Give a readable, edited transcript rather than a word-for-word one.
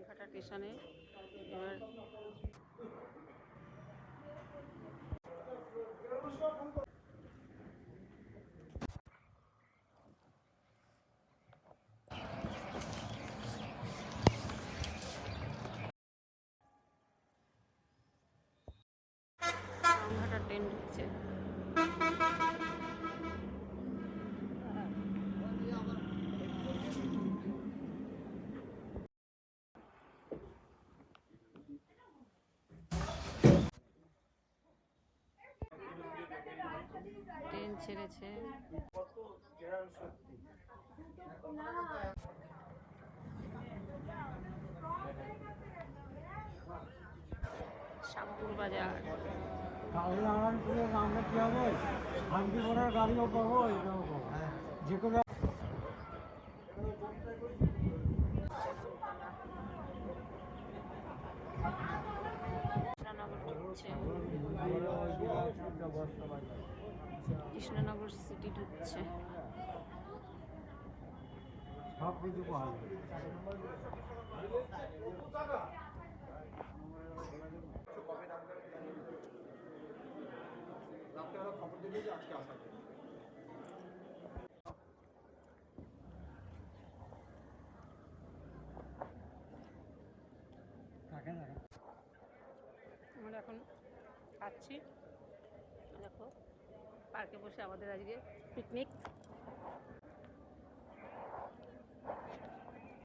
আমঘাটা স্টেশনে এবার আমঘাটা ট্রেন ঢুকছে। ট্রেন ছেড়েছে। শামপুর বাজার। তাহলে আমার পুরো আমরা কি হবে? শান্তিপুরের গাড়িও পাবো, এটাও পাবো, যে কোনো কৃষ্ণনগর সিটি ঢুকছে। সব কিছু পাওয়া যাবে। আমরা এখন খাচ্ছি, দেখো পার্কে বসে আমাদের আজকে পিকনিক।